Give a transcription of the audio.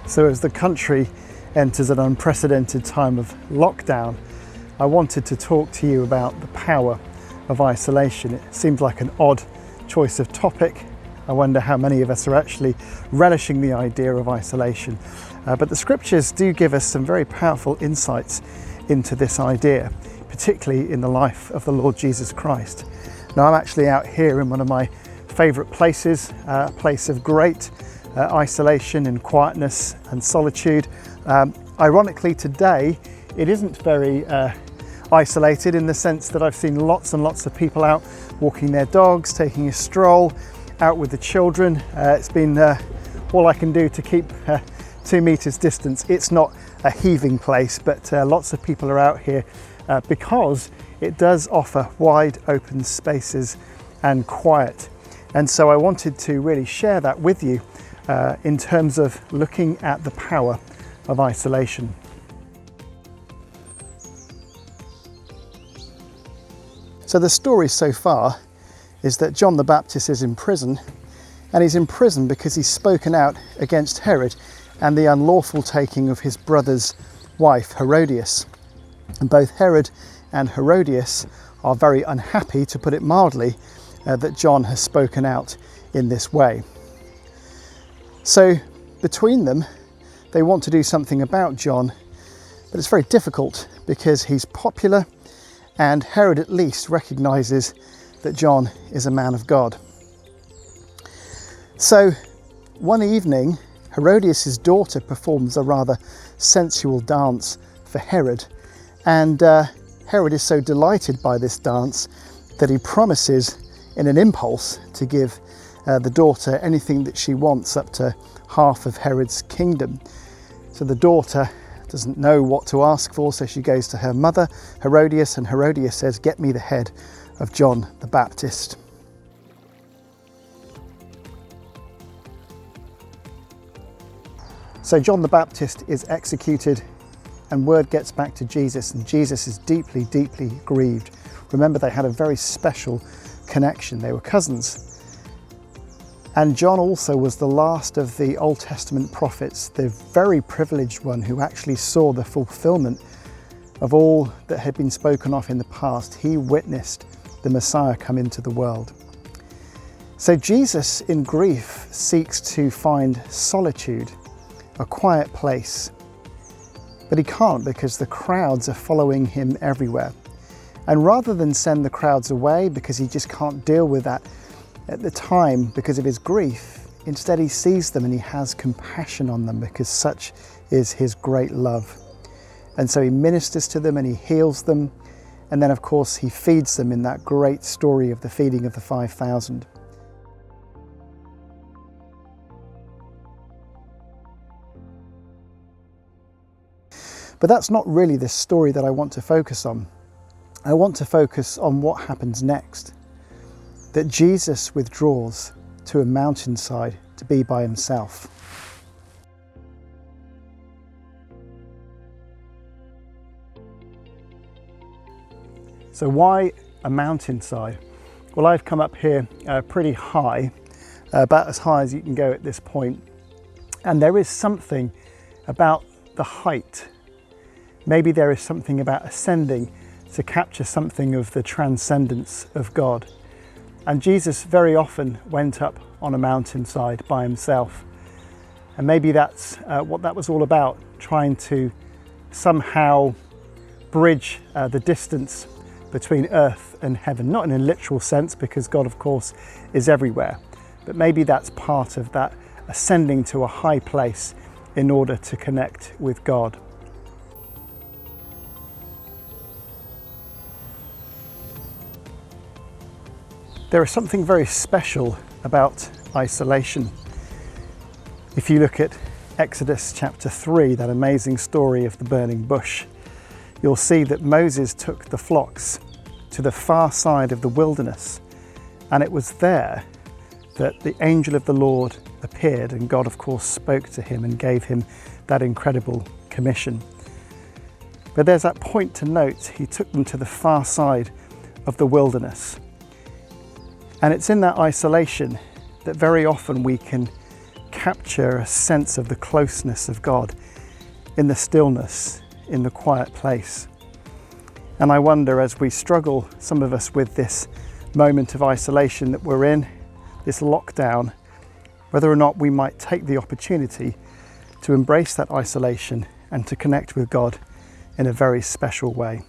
So as the country enters an unprecedented time of lockdown, I wanted to talk to you about the power of isolation. It seems like an odd choice of topic. I wonder how many of us are actually relishing the idea of isolation. But the scriptures do give us some very powerful insights into this idea, particularly in the life of the Lord Jesus Christ. Now I'm actually out here in one of my favourite places, a place of great isolation and quietness and solitude. Ironically today it isn't very isolated, in the sense that I've seen lots and lots of people out walking their dogs, taking a stroll, out with the children. It's been all I can do to keep 2 meters distance. It's not a heaving place, but lots of people are out here because it does offer wide open spaces and quiet. And so I wanted to really share that with you in terms of looking at the power of isolation. So the story so far is that John the Baptist is in prison, and he's in prison because he's spoken out against Herod and the unlawful taking of his brother's wife, Herodias. And both Herod and Herodias are very unhappy, to put it mildly, that John has spoken out in this way. So between them, they want to do something about John, but it's very difficult because he's popular, and Herod at least recognises that John is a man of God. So one evening, Herodias' daughter performs a rather sensual dance for Herod, and Herod is so delighted by this dance that he promises in an impulse to give the daughter anything that she wants, up to half of Herod's kingdom. So the daughter doesn't know what to ask for, so she goes to her mother, Herodias, and Herodias says, "Get me the head of John the Baptist." So John the Baptist is executed, and word gets back to Jesus, and Jesus is deeply, deeply grieved. Remember, they had a very special connection. They were cousins. And John also was the last of the Old Testament prophets, the very privileged one who actually saw the fulfillment of all that had been spoken of in the past. He witnessed the Messiah come into the world. So Jesus, in grief, seeks to find solitude, a quiet place. But he can't, because the crowds are following him everywhere. And rather than send the crowds away, because he just can't deal with that at the time because of his grief, instead he sees them and he has compassion on them, because such is his great love. And so he ministers to them and he heals them, and then of course he feeds them in that great story of the feeding of the 5,000. But that's not really the story that I want to focus on. I want to focus on what happens next. That Jesus withdraws to a mountainside to be by himself. So why a mountainside? Well, I've come up here pretty high, about as high as you can go at this point. And there is something about the height. Maybe there is something about ascending to capture something of the transcendence of God. And Jesus very often went up on a mountainside by himself. And maybe that's what that was all about, trying to somehow bridge the distance between earth and heaven. Not in a literal sense, because God, of course, is everywhere. But maybe that's part of that ascending to a high place in order to connect with God. There is something very special about isolation. If you look at Exodus chapter 3, that amazing story of the burning bush, you'll see that Moses took the flocks to the far side of the wilderness, and it was there that the angel of the Lord appeared, and God of course spoke to him and gave him that incredible commission. But there's that point to note, he took them to the far side of the wilderness. And it's in that isolation that very often we can capture a sense of the closeness of God, in the stillness, in the quiet place. And I wonder, as we struggle, some of us, with this moment of isolation that we're in, this lockdown, whether or not we might take the opportunity to embrace that isolation and to connect with God in a very special way.